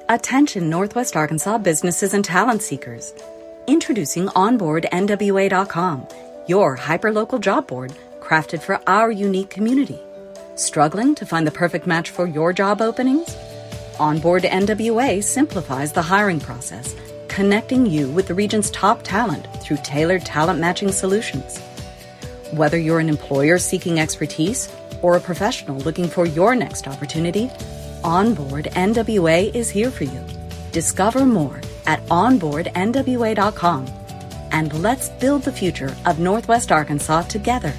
Attention Northwest Arkansas businesses and talent seekers. Introducing OnboardNWA.com, your hyperlocal job board crafted for our unique community. Struggling to find the perfect match for your job openings? Onboard NWA simplifies the hiring process, connecting you with the region's top talent through tailored talent matching solutions. Whether you're an employer seeking expertise or a professional looking for your next opportunity, Onboard NWA is here for you. Discover more at onboardnwa.com, and let's build the future of Northwest Arkansas together.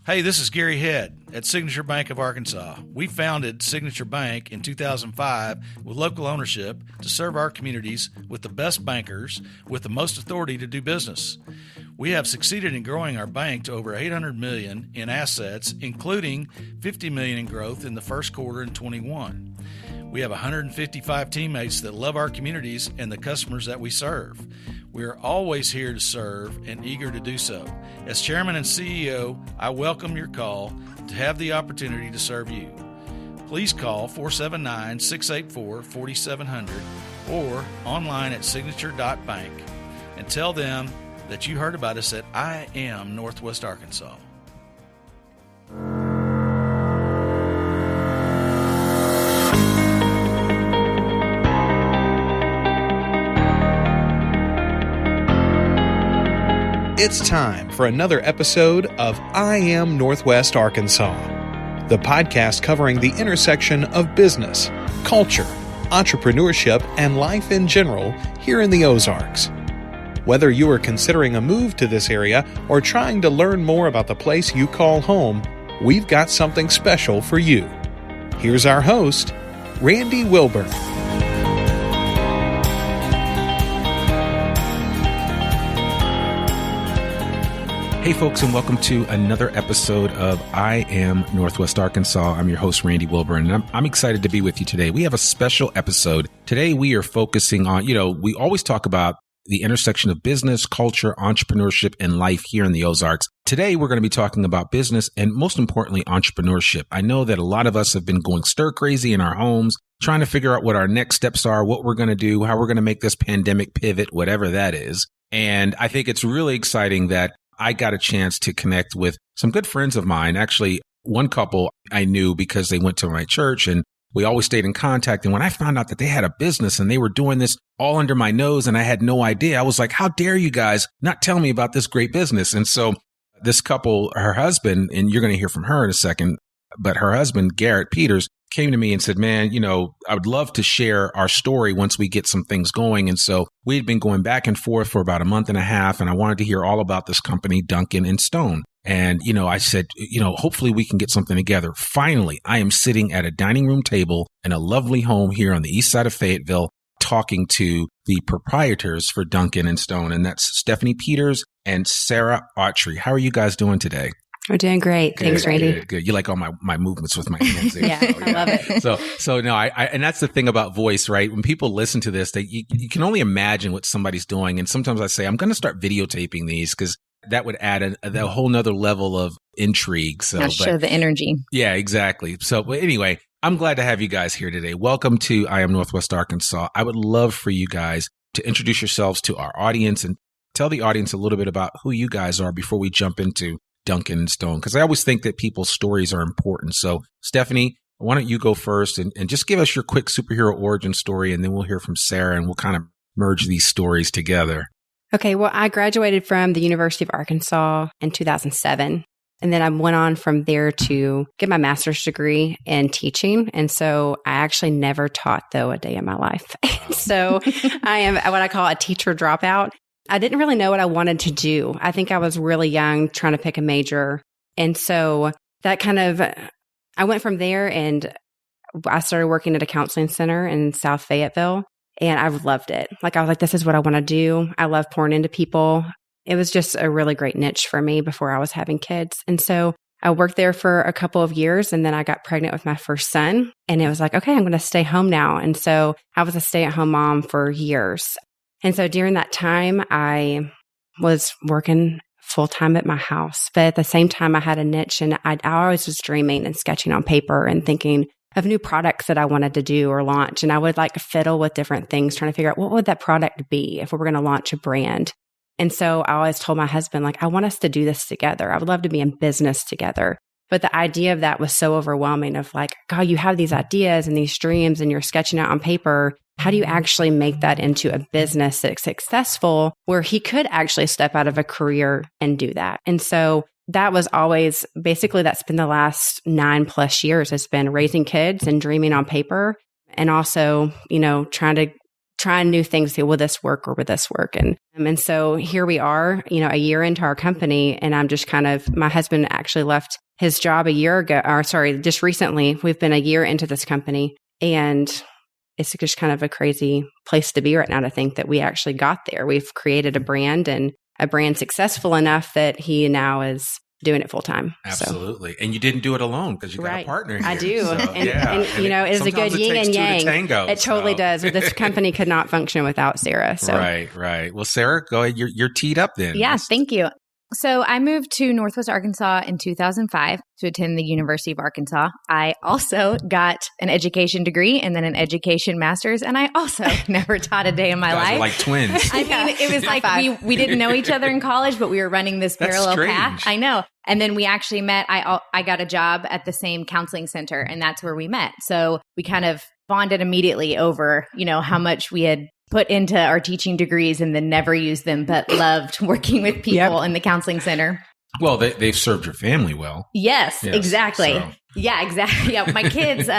Hey, this is Gary Head at Signature Bank of Arkansas. We founded Signature Bank in 2005 with local ownership to serve our communities with the best bankers with the most authority to do business. We have succeeded in growing our bank to over $800 million in assets, including $50 million in growth in the first quarter in 21. We have 155 teammates that love our communities and the customers that we serve. We are always here to serve and eager to do so. As Chairman and CEO, I welcome your call to have the opportunity to serve you. Please call 479-684-4700 or online at signature.bank and tell them that you heard about us at I Am Northwest Arkansas. It's time for another episode of I Am Northwest Arkansas, the podcast covering the intersection of business, culture, entrepreneurship, and life in general here in the Ozarks. Whether you are considering a move to this area or trying to learn more about the place you call home, we've got something special for you. Here's our host, Randy Wilburn. Hey folks, and welcome to another episode of I Am Northwest Arkansas. I'm your host, Randy Wilburn, and I'm excited to be with you today. We have a special episode. Today we are focusing on, we always talk about the intersection of business, culture, entrepreneurship, and life here in the Ozarks. Today we're going to be talking about business and most importantly, entrepreneurship. I know that a lot of us have been going stir crazy in our homes, trying to figure out what our next steps are, what we're going to do, how we're going to make this pandemic pivot, whatever that is. And I think it's really exciting that I got a chance to connect with some good friends of mine. Actually, one couple I knew because they went to my church and we always stayed in contact. And when I found out that they had a business and they were doing this all under my nose and I had no idea, I was like, how dare you guys not tell me about this great business? And so this couple, her husband, and you're going to hear from her in a second, but her husband, Garrett Peters, came to me and said, man, I would love to share our story once we get some things going. And so we had been going back and forth for about a month and a half, and I wanted to hear all about this company, Duncan Stone. And, I said, hopefully we can get something together. Finally, I am sitting at a dining room table in a lovely home here on the east side of Fayetteville, talking to the proprietors for Duncan Stone, and that's Stephanie Peters and Sarah Autry. How are you guys doing today? We're doing great. Thanks, Randy. Good. You like all my movements with my hands there. Yeah, I love it. So no, I and that's the thing about voice, right? When people listen to this, you can only imagine what somebody's doing. And sometimes I say, I'm going to start videotaping these because that would add a whole nother level of intrigue. So show the energy. Yeah, exactly. So anyway, I'm glad to have you guys here today. Welcome to I Am Northwest Arkansas. I would love for you guys to introduce yourselves to our audience and tell the audience a little bit about who you guys are before we jump into Duncan Stone, because I always think that people's stories are important. So, Stephanie, why don't you go first and just give us your quick superhero origin story, and then we'll hear from Sarah, and we'll kind of merge these stories together. Okay, well, I graduated from the University of Arkansas in 2007, and then I went on from there to get my master's degree in teaching. And so I actually never taught, though, a day in my life. So I am what I call a teacher dropout. I didn't really know what I wanted to do. I think I was really young trying to pick a major. And so that I went from there and I started working at a counseling center in South Fayetteville, and I loved it. I was like, this is what I want to do. I love pouring into people. It was just a really great niche for me before I was having kids. And so I worked there for a couple of years, and then I got pregnant with my first son, and it was like, okay, I'm going to stay home now. And so I was a stay-at-home mom for years. And so during that time, I was working full time at my house. But at the same time, I had a niche, and I always was dreaming and sketching on paper and thinking of new products that I wanted to do or launch. And I would like fiddle with different things, trying to figure out what would that product be if we were going to launch a brand. And so I always told my husband, like, I want us to do this together. I would love to be in business together. But the idea of that was so overwhelming of like, God, you have these ideas and these dreams and you're sketching out on paper. How do you actually make that into a business that's successful where he could actually step out of a career and do that? And so that was always, basically, that's been the last 9+ years. It's been raising kids and dreaming on paper, and also, trying new things. Say, will this work or will this work? And so here we are, a year into our company, and I'm just my husband actually left his job just recently. We've been a year into this company, and it's just kind of a crazy place to be right now to think that we actually got there. We've created a brand, and a brand successful enough that he now is doing it full time. Absolutely. So. And you didn't do it alone because you got a partner here. I do. So, and it's a good yin and yang. Tango, it totally does. This company could not function without Sarah. So. Right. Well, Sarah, go ahead. You're teed up then. Yeah, thank you. So I moved to Northwest Arkansas in 2005 to attend the University of Arkansas. I also got an education degree and then an education master's, and I also never taught a day in my life. Are like twins. I mean, it was like we didn't know each other in college, but we were running this parallel path. I know. And then we actually met. I got a job at the same counseling center, and that's where we met. So we kind of bonded immediately over, how much we had put into our teaching degrees and then never used them, but loved working with people in the counseling center. Well, they've served your family well. Yes, exactly. So. Yeah, exactly. Yeah, my kids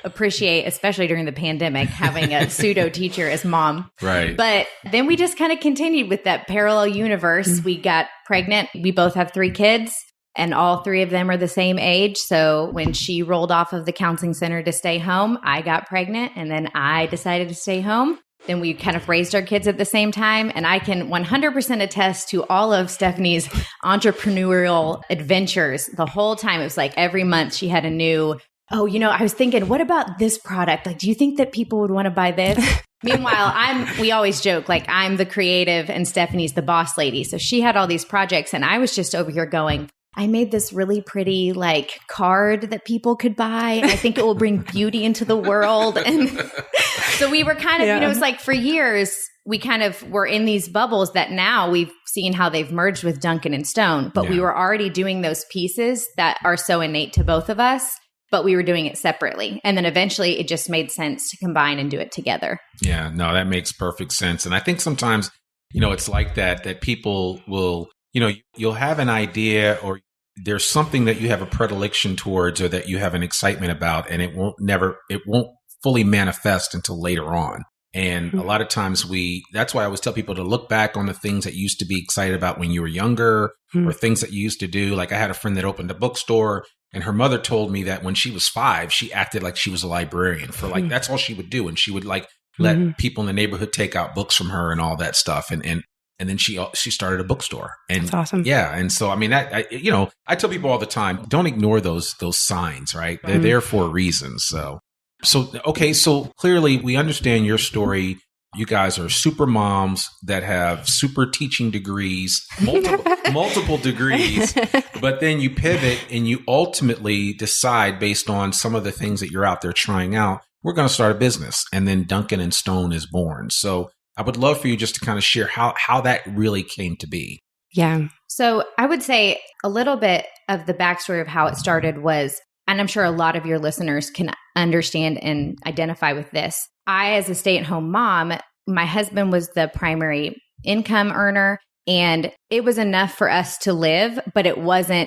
appreciate, especially during the pandemic, having a pseudo teacher as mom. Right. But then we just kind of continued with that parallel universe. Mm-hmm. We got pregnant. We both have 3 kids, and all 3 of them are the same age. So when she rolled off of the counseling center to stay home, I got pregnant, and then I decided to stay home. Then we kind of raised our kids at the same time. And I can 100% attest to all of Stephanie's entrepreneurial adventures the whole time. It was like every month she had a new, I was thinking, what about this product? Like, do you think that people would want to buy this? Meanwhile, we always joke, like, I'm the creative and Stephanie's the boss lady. So she had all these projects, and I was just over here going, I made this really pretty card that people could buy. I think it will bring beauty into the world. And so we were kind of, it was like for years, we kind of were in these bubbles that now we've seen how they've merged with Duncan Stone. But we were already doing those pieces that are so innate to both of us, but we were doing it separately. And then eventually it just made sense to combine and do it together. Yeah, no, that makes perfect sense. And I think sometimes, it's like that people will, you'll have an idea, or there's something that you have a predilection towards, or that you have an excitement about, and it won't fully manifest until later on. And a lot of times that's why I always tell people to look back on the things that you used to be excited about when you were younger, or things that you used to do. Like I had a friend that opened a bookstore, and her mother told me that when she was 5, she acted like she was a librarian for that's all she would do. And she would let people in the neighborhood take out books from her and all that stuff. And then she started a bookstore. And that's awesome. Yeah. And so, I mean, I tell people all the time, don't ignore those signs, right? They're there for a reason. So clearly we understand your story. You guys are super moms that have super teaching degrees, multiple degrees, but then you pivot and you ultimately decide, based on some of the things that you're out there trying out, we're going to start a business. And then Duncan Stone is born. So I would love for you just to kind of share how that really came to be. Yeah. So I would say a little bit of the backstory of how it started was, and I'm sure a lot of your listeners can understand and identify with this. I, as a stay-at-home mom, my husband was the primary income earner, and it was enough for us to live, but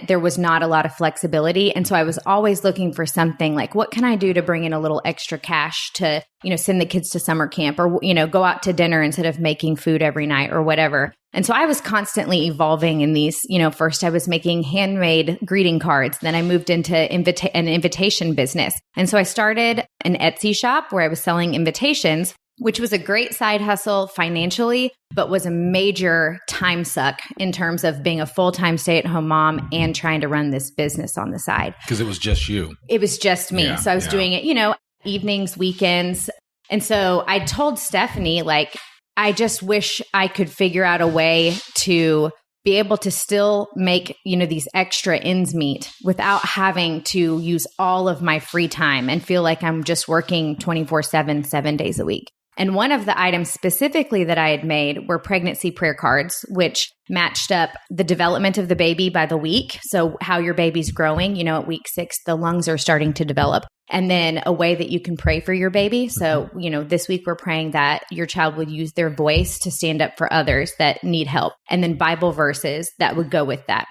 there was not a lot of flexibility. And so I was always looking for something like, what can I do to bring in a little extra cash to, send the kids to summer camp, or, go out to dinner instead of making food every night or whatever. And so I was constantly evolving in these, first I was making handmade greeting cards. Then I moved into an invitation business. And so I started an Etsy shop where I was selling invitations, which was a great side hustle financially, but was a major time suck in terms of being a full-time stay-at-home mom and trying to run this business on the side. Because it was just you. It was just me. So I was doing it, evenings, weekends. And so I told Stephanie, I just wish I could figure out a way to be able to still make, these extra ends meet without having to use all of my free time and feel like I'm just working 24/7, 7 days a week. And one of the items specifically that I had made were pregnancy prayer cards, which matched up the development of the baby by the week. So how your baby's growing, at week 6, the lungs are starting to develop. And then a way that you can pray for your baby. So, this week we're praying that your child would use their voice to stand up for others that need help. And then Bible verses that would go with that.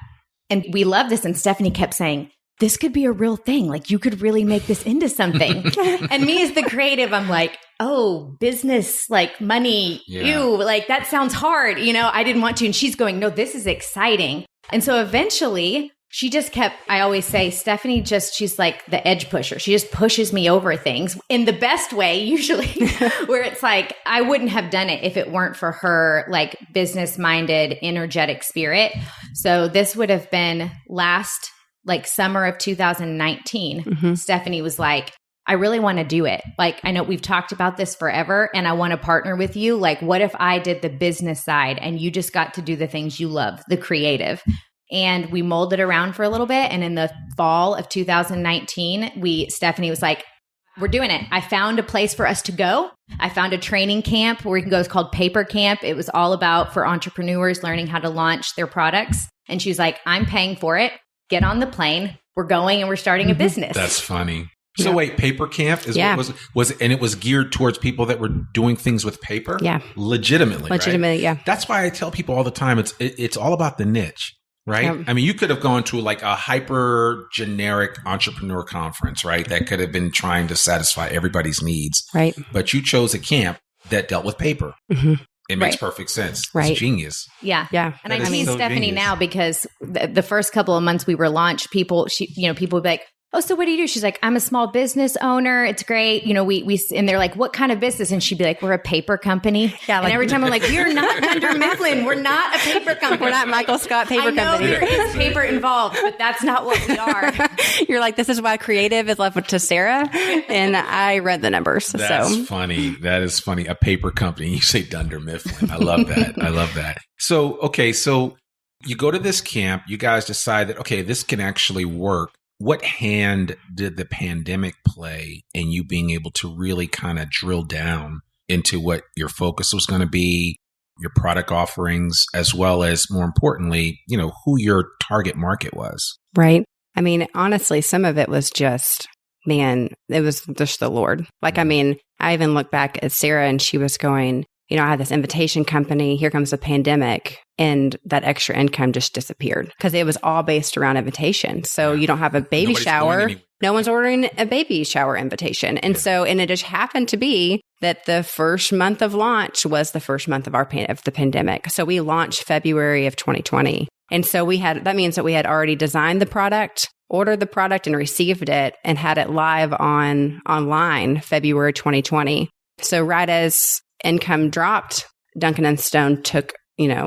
And we love this. And Stephanie kept saying, this could be a real thing. Like, you could really make this into something. And me as the creative, I'm like, oh, business, like money, ew, like that sounds hard. I didn't want to. And she's going, no, this is exciting. And so eventually she just kept, I always say, Stephanie she's like the edge pusher. She just pushes me over things in the best way, usually, where it's like, I wouldn't have done it if it weren't for her like business minded, energetic spirit. So this would have been summer of 2019, Stephanie was like, I really want to do it. Like, I know we've talked about this forever and I want to partner with you. Like, what if I did the business side and you just got to do the things you love, the creative? And we molded around for a little bit. And in the fall of 2019, Stephanie was like, we're doing it. I found a place for us to go. I found a training camp where we can go. It's called Paper Camp. It was all about for entrepreneurs learning how to launch their products. And she was like, I'm paying for it. Get on the plane. We're going and we're starting a business. That's funny. So wait, Paper Camp is what was it, and it was geared towards people that were doing things with paper? Yeah. Legitimately, right? Yeah. That's why I tell people all the time, it's all about the niche, right? Yeah. I mean, you could have gone to like a hyper generic entrepreneur conference, right? That could have been trying to satisfy everybody's needs. Right. But you chose a camp that dealt with paper. Mm-hmm. It makes perfect sense. Right. It's genius. Yeah. Yeah. And I tease Stephanie now because the first couple of months we were launched, people would be like, oh, so what do you do? She's like, I'm a small business owner. It's great. And they're like, what kind of business? And she'd be like, we're a paper company. Yeah. And every time I'm like, you're not Dunder Mifflin. We're not a paper company. We're not Michael Scott Paper Company. I know there is paper involved, but that's not what we are. You're like, this is why creative is left to Sarah. And I read the numbers. That's funny. That is funny. A paper company. You say Dunder Mifflin. I love that. I love that. So you go to this camp. You guys decide that, okay, this can actually work. What hand did the pandemic play in you being able to really kind of drill down into what your focus was going to be, your product offerings, as well as, more importantly, who your target market was? Right. I mean, honestly, some of it was just, it was just the Lord. Like, I mean, I even look back at Sarah and she was going, I had this invitation company, here comes the pandemic, and that extra income just disappeared because it was all based around invitation. So you don't have a baby shower. No one's ordering a baby shower invitation. And and it just happened to be that the first month of launch was the first month of the pandemic. So we launched February of 2020. And so that means that we had already designed the product, ordered the product and received it and had it live online February 2020. So right as income dropped, Duncan Stone took,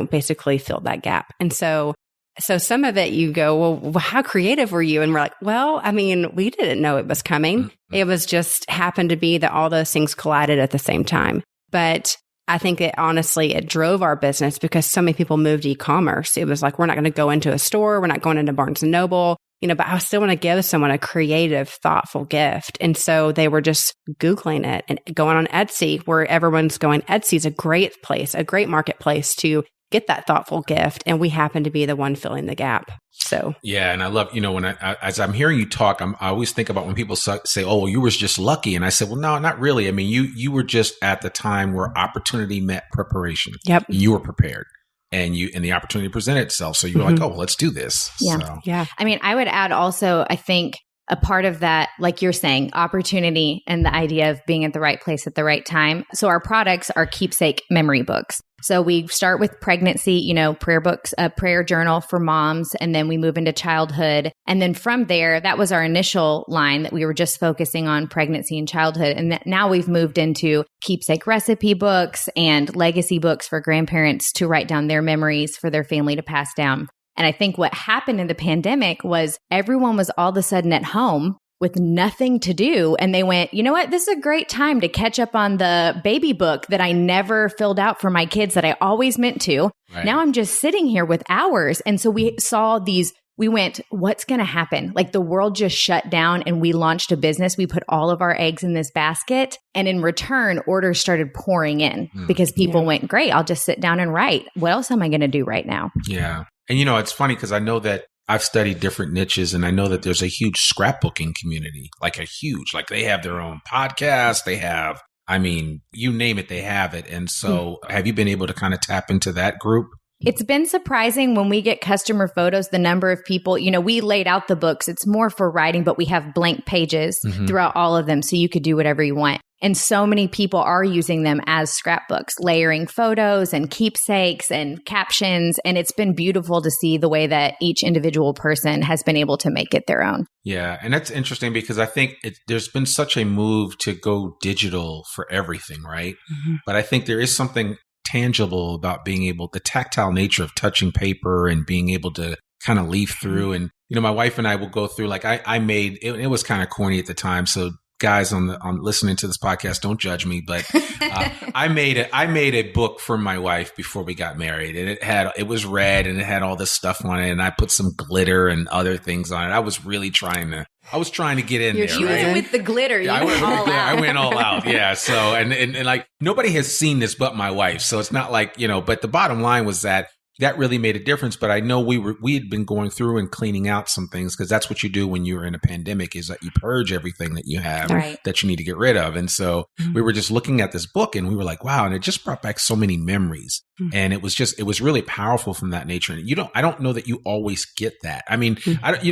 basically filled that gap. And so some of it you go, well, how creative were you? And we're like, well, I mean, we didn't know it was coming. Mm-hmm. It was just happened to be that all those things collided at the same time. But I think it drove our business because so many people moved to e-commerce. It was like, we're not going to go into a store. We're not going into Barnes & Noble. But I still want to give someone a creative, thoughtful gift. And so they were just Googling it and going on Etsy, where everyone's going, Etsy's a great place, a great marketplace to get that thoughtful gift. And we happen to be the one filling the gap. So, yeah. And I love, as I'm hearing you talk, I always think about when people say, oh, well, you were just lucky. And I said, well, no, not really. I mean, you were just at the time where opportunity met preparation. Yep. You were prepared. And the opportunity presented itself. So you were like, oh, well, let's do this. Yeah. So. Yeah. I mean, I would add also, I think a part of that, like you're saying, opportunity and the idea of being at the right place at the right time. So our products are keepsake memory books. So we start with pregnancy, prayer books, a prayer journal for moms, and then we move into childhood. And then from there, that was our initial line that we were just focusing on pregnancy and childhood. And now we've moved into keepsake recipe books and legacy books for grandparents to write down their memories for their family to pass down. And I think what happened in the pandemic was everyone was all of a sudden at home with nothing to do. And they went, you know what? This is a great time to catch up on the baby book that I never filled out for my kids that I always meant to. Right. Now I'm just sitting here with hours. And so we saw these, we went, what's going to happen? Like the world just shut down and we launched a business. We put all of our eggs in this basket. And in return, orders started pouring in because people went, great, I'll just sit down and write. What else am I going to do right now? Yeah. And it's funny because I know that I've studied different niches and I know that there's a huge scrapbooking community, like they have their own podcast. They have, you name it, they have it. And so have you been able to kind of tap into that group? It's been surprising when we get customer photos, the number of people, we laid out the books. It's more for writing, but we have blank pages throughout all of them. So you could do whatever you want. And so many people are using them as scrapbooks, layering photos and keepsakes and captions. And it's been beautiful to see the way that each individual person has been able to make it their own. Yeah. And that's interesting because I think there's been such a move to go digital for everything, right? Mm-hmm. But I think there is something tangible about being able, the tactile nature of touching paper and being able to kind of leaf through. And, my wife and I will go through, like I made, it was kind of corny at the time. So guys on listening to this podcast, don't judge me, but I made a book for my wife before we got married, and it was red and it had all this stuff on it, and I put some glitter and other things on it. I was really trying to get in there. Right? With the glitter, I went all out. Yeah. So and like nobody has seen this but my wife, so it's not like But the bottom line was that really made a difference. But I know we had been going through and cleaning out some things because that's what you do when you're in a pandemic is that you purge everything that you have that you need to get rid of. And so we were just looking at this book and we were like, wow. And it just brought back so many memories. And it was really powerful from that nature. And I don't know that you always get that.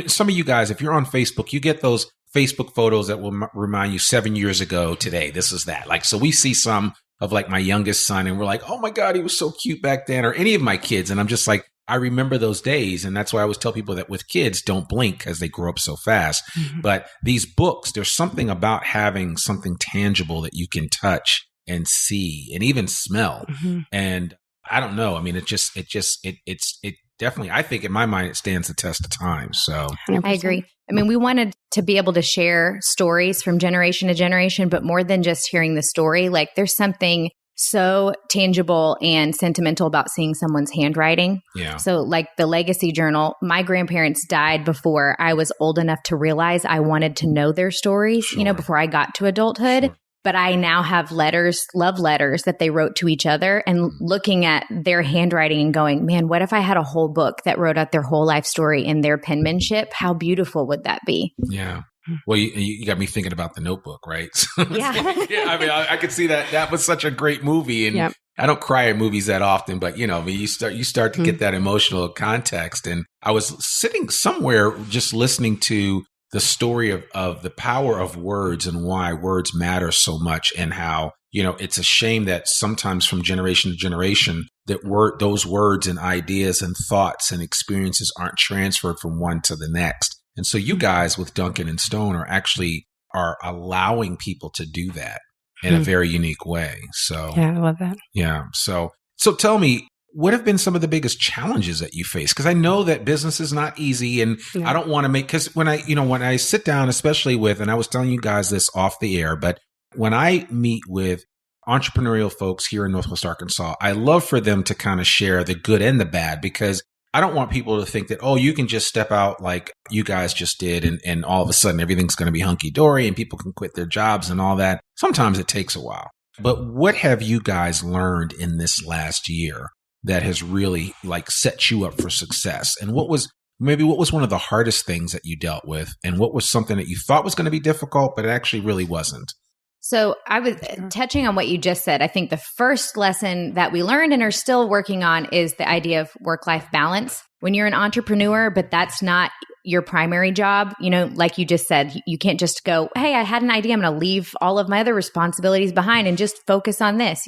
Some of you guys, if you're on Facebook, you get those Facebook photos that will remind you 7 years ago today, this is that. Like, so we see some of like my youngest son and we're like, oh my God, he was so cute back then, or any of my kids. And I'm just like, I remember those days. And that's why I always tell people that with kids, don't blink as they grow up so fast. But these books, there's something about having something tangible that you can touch and see and even smell. And I don't know. It definitely, I think in my mind, it stands the test of time. So 100%. I agree. We wanted to be able to share stories from generation to generation, but more than just hearing the story, like there's something so tangible and sentimental about seeing someone's handwriting. Yeah. So like the legacy journal, my grandparents died before I was old enough to realize I wanted to know their stories, before I got to adulthood. Sure. But I now have love letters that they wrote to each other, and looking at their handwriting and going, man, what if I had a whole book that wrote out their whole life story in their penmanship? How beautiful would that be? Yeah. Well, you got me thinking about The Notebook, right? Yeah. I could see that. That was such a great movie. And I don't cry at movies that often, but you start to get that emotional context. And I was sitting somewhere just listening to the story of the power of words and why words matter so much, and how, it's a shame that sometimes from generation to generation that those words and ideas and thoughts and experiences aren't transferred from one to the next. And so you guys with Duncan and Stone are allowing people to do that in a very unique way. So yeah, I love that. Yeah. So tell me, what have been some of the biggest challenges that you face? Because I know that business is not easy, and I don't want to because when I sit down, especially with, and I was telling you guys this off the air, but when I meet with entrepreneurial folks here in Northwest Arkansas, I love for them to kind of share the good and the bad, because I don't want people to think that, oh, you can just step out like you guys just did and all of a sudden everything's going to be hunky dory and people can quit their jobs and all that. Sometimes it takes a while. But what have you guys learned in this last year that has really like set you up for success? And what was one of the hardest things that you dealt with? And what was something that you thought was going to be difficult, but it actually really wasn't? So I was touching on what you just said. I think the first lesson that we learned and are still working on is the idea of work-life balance. When you're an entrepreneur, but that's not your primary job, like you just said, you can't just go, hey, I had an idea, I'm going to leave all of my other responsibilities behind and just focus on this.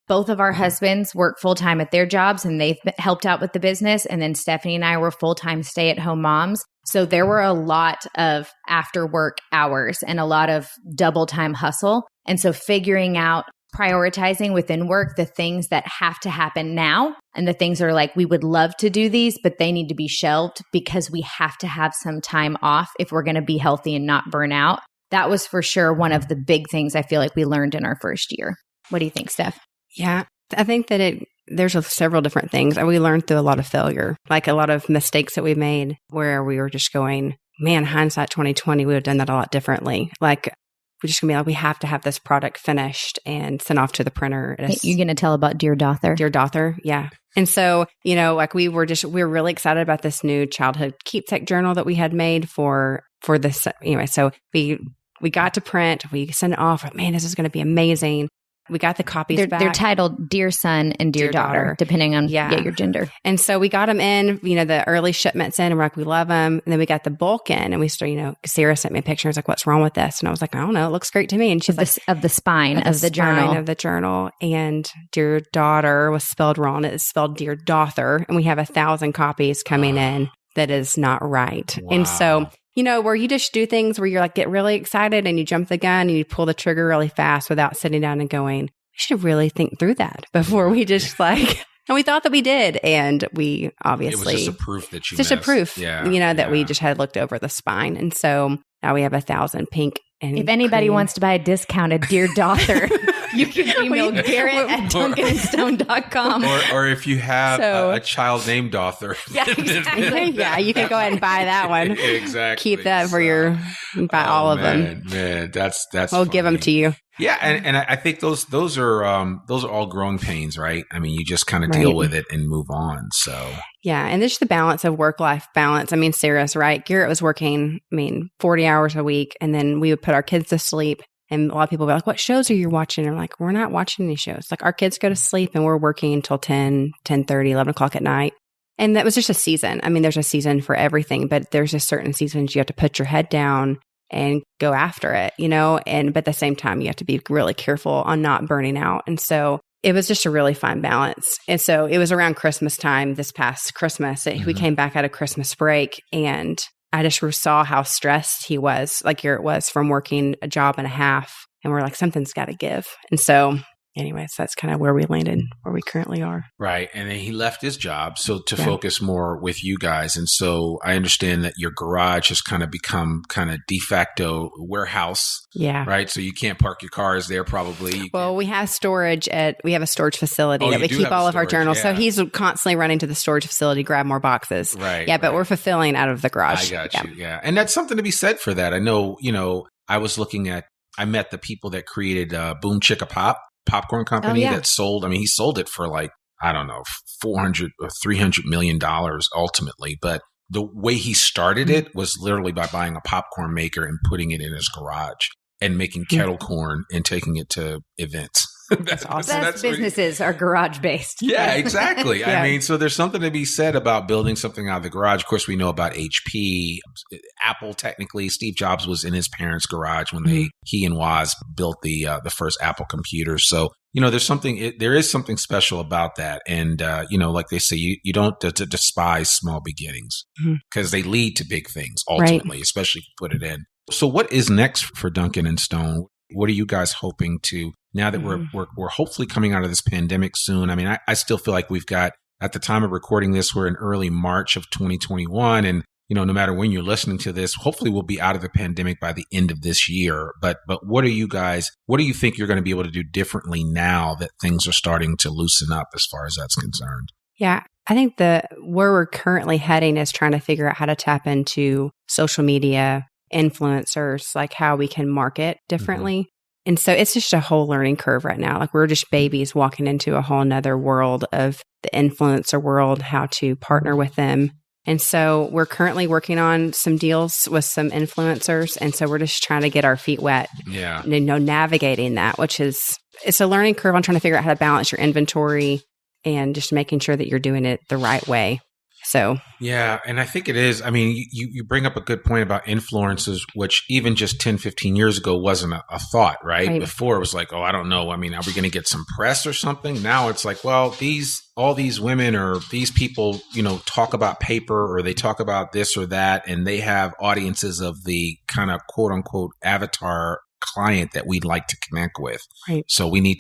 Both of our husbands work full-time at their jobs and they've helped out with the business. And then Stephanie and I were full-time stay-at-home moms. So there were a lot of after-work hours and a lot of double-time hustle. And so figuring out, prioritizing within work the things that have to happen now and the things are like, we would love to do these, but they need to be shelved because we have to have some time off if we're going to be healthy and not burn out. That was for sure one of the big things I feel like we learned in our first year. What do you think, Steph? Yeah, I think that there's several different things. We learned through a lot of failure, like a lot of mistakes that we made where we were just going, man, hindsight 2020, we would have done that a lot differently. Like, we're just going to be like, we have to have this product finished and sent off to the printer. You're going to tell about Dear Daughter? Dear Daughter, yeah. And so, like we were really excited about this new childhood keepsake journal that we had made for this. Anyway, so we got to print, we sent it off. Man, this is going to be amazing. We got the copies back. They're titled Dear Son and Dear Daughter, depending on your gender. And so we got them in, the early shipments in, and we're like, we love them. And then we got the bulk in, and we started, Sarah sent me a picture. I was like, what's wrong with this? And I was like, I don't know. It looks great to me. And she's of the spine of the journal. And Dear Daughter was spelled wrong. It is spelled Dear Daughter. And we have 1,000 copies coming in that is not right. Wow. And so, where you just do things where you're like, get really excited and you jump the gun and you pull the trigger really fast without sitting down and going, we should really think through that before we just and we thought that we did. And we obviously. It was just a proof that you Just missed. a proof, yeah. that we just had looked over the spine. And so now we have 1,000 pink and if anybody cream. wants to buy a discounted Dear Daughter, you can email Garrett at DuncanStone.com. Or if you have a child named Daughter. Yeah, exactly. Yeah, you can go ahead and buy that one. Exactly. Keep that for buy all of them. Man, that's We'll funny. give them to you. Yeah, and I think those are all growing pains, right? I mean, you just kind of deal with it and move on. So yeah, and there's the balance of work-life balance. I mean, Sarah's right. Garrett was working, 40 hours a week, and then we would put our kids to sleep. And a lot of people would be like, what shows are you watching? And I'm like, we're not watching any shows. Like, our kids go to sleep and we're working until 10, 10:30, 11 o'clock at night. And that was just a season. I mean, there's a season for everything, but there's just certain seasons you have to put your head down and go after it, but at the same time, you have to be really careful on not burning out. And so it was just a really fine balance. And so it was around Christmas time, this past Christmas, we came back out of Christmas break, and I just saw how stressed he was, like Garrett was, from working a job and a half. And we're like, something's got to give. And so anyways, that's kind of where we landed, where we currently are. Right. And then he left his job to focus more with you guys. And so I understand that your garage has kind of become kind of de facto warehouse. Yeah. Right. So you can't park your cars there probably. We have we have a storage facility that we keep all of our journals. Yeah. So he's constantly running to the storage facility, grab more boxes. Right. Yeah. But we're fulfilling out of the garage. I got you. Yeah. And that's something to be said for that. I know, I met the people that created Boom Chicka Pop. Popcorn company that sold, he sold it for like, I don't know, $400 or $300 million ultimately. But the way he started it was literally by buying a popcorn maker and putting it in his garage and making kettle corn and taking it to events. That's awesome. Best businesses are garage based. Yeah, exactly. Yeah. So there's something to be said about building something out of the garage. Of course, we know about HP, Apple. Technically, Steve Jobs was in his parents' garage when he and Woz built the first Apple computer. So there is something special about that. And like they say, you don't despise small beginnings because they lead to big things ultimately, especially if you put it in. So what is next for Duncan and Stone? What are you guys hoping to? Now that we're hopefully coming out of this pandemic soon. I still feel like we've got, at the time of recording this, we're in early March of 2021. And, no matter when you're listening to this, hopefully we'll be out of the pandemic by the end of this year. But what do you think you're going to be able to do differently now that things are starting to loosen up as far as that's concerned? Yeah. I think where we're currently heading is trying to figure out how to tap into social media, influencers, like how we can market differently. And so it's just a whole learning curve right now. Like, we're just babies walking into a whole nother world of the influencer world, how to partner with them. And so we're currently working on some deals with some influencers. And so we're just trying to get our feet wet. Yeah. Navigating that, it's a learning curve on trying to figure out how to balance your inventory and just making sure that you're doing it the right way. So, yeah. And I think it is. You bring up a good point about influencers, which even just 10, 15 years ago wasn't a thought, right? Before it was like, I don't know. Are we going to get some press or something? Now it's like, well, all these women or these people, talk about paper or they talk about this or that, and they have audiences of the kind of quote unquote avatar client that we'd like to connect with. Right. So we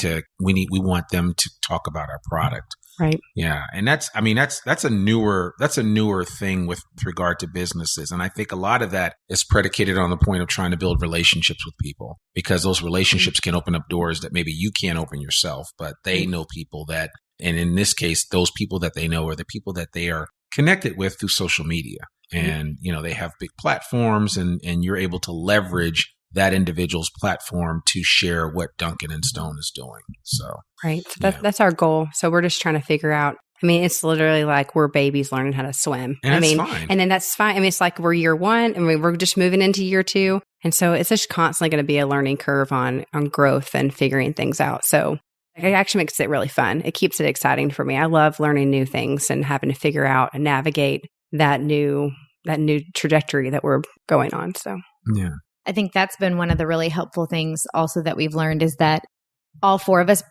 want them to talk about our product. Right. Yeah. And that's a newer thing with regard to businesses. And I think a lot of that is predicated on the point of trying to build relationships with people, because those relationships can open up doors that maybe you can't open yourself, but they know people that, and in this case, those people that they know are the people that they are connected with through social media. And, they have big platforms and you're able to leverage that individual's platform to share what Duncan and Stone is doing. So, right. So that's our goal. So we're just trying to figure out, it's literally like we're babies learning how to swim. And that's fine. And then that's fine. It's like we're year one and we're just moving into year two. And so it's just constantly going to be a learning curve on growth and figuring things out. So it actually makes it really fun. It keeps it exciting for me. I love learning new things and having to figure out and navigate that new trajectory that we're going on. So, yeah. I think that's been one of the really helpful things also that we've learned is that all four of us,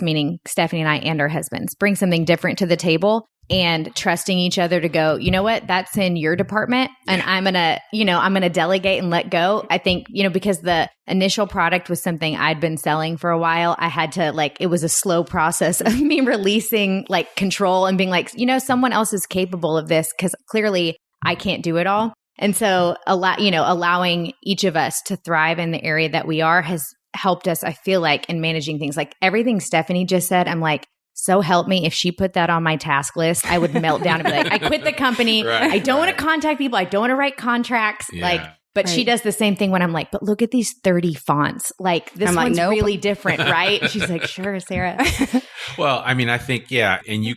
meaning Stephanie and I and our husbands, bring something different to the table, and trusting each other to go, you know what, that's in your department and I'm going to delegate and let go. I think, because the initial product was something I'd been selling for a while, I had to it was a slow process of me releasing control and being someone else is capable of this because clearly I can't do it all. And so allowing each of us to thrive in the area that we are has helped us, I feel like, in managing things. Like everything Stephanie just said, I'm like, so help me. If she put that on my task list, I would melt down and be like, I quit the company. Right, I don't want to contact people. I don't want to write contracts. Yeah. But she does the same thing when I'm like, but look at these 30 fonts. This one's nope. really different, right? She's like, sure, Sarah. Well, I think, yeah. And you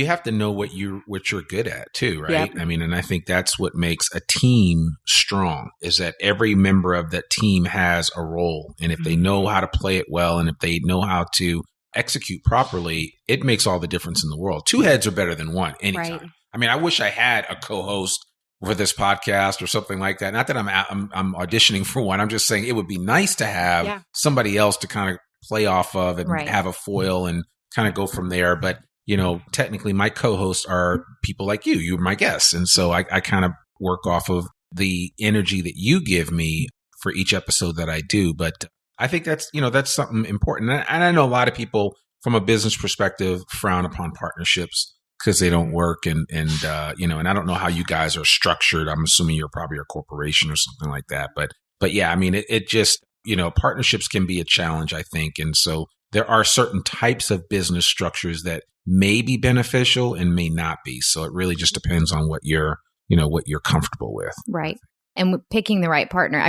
have to know what you're good at too, right? Yep. And I think that's what makes a team strong, is that every member of that team has a role. And if they know how to play it well, and if they know how to execute properly, it makes all the difference in the world. Two heads are better than one anytime. Right. I wish I had a co-host for this podcast or something like that. Not that I'm auditioning for one. I'm just saying it would be nice to have somebody else to kind of play off of and have a foil and kind of go from there. But, technically my co-hosts are people like you. You're my guests. And so I kind of work off of the energy that you give me for each episode that I do. But I think that's something important. And I know a lot of people from a business perspective frown upon partnerships because they don't work. And I don't know how you guys are structured. I'm assuming you're probably a corporation or something like that. But yeah, it just, partnerships can be a challenge, I think. And so there are certain types of business structures that may be beneficial and may not be. So it really just depends on what you're comfortable with. Right. And picking the right partner.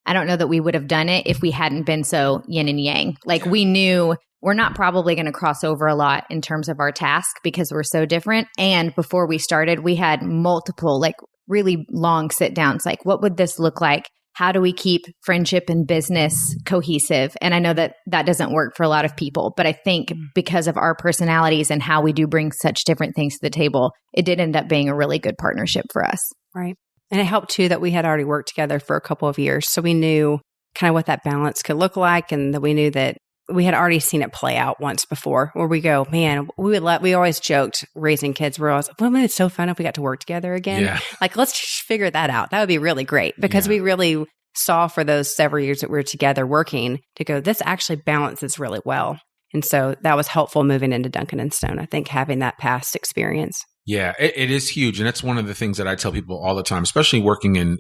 I don't know that we would have done it if we hadn't been so yin and yang. We knew we're not probably going to cross over a lot in terms of our task because we're so different. And before we started, we had multiple, really long sit downs. What would this look like? How do we keep friendship and business cohesive? And I know that doesn't work for a lot of people, but I think because of our personalities and how we do bring such different things to the table, it did end up being a really good partnership for us. Right. And it helped too that we had already worked together for a couple of years. So we knew kind of what that balance could look like. And that we knew that we had already seen it play out once before, where we go, man, we always joked raising kids. We're always, it's so fun if we got to work together again. Yeah. Let's just figure that out. That would be really great because we really saw for those several years that we were together working to go, this actually balances really well. And so that was helpful moving into Duncan and Stone, I think, having that past experience. Yeah, it is huge. And that's one of the things that I tell people all the time, especially working in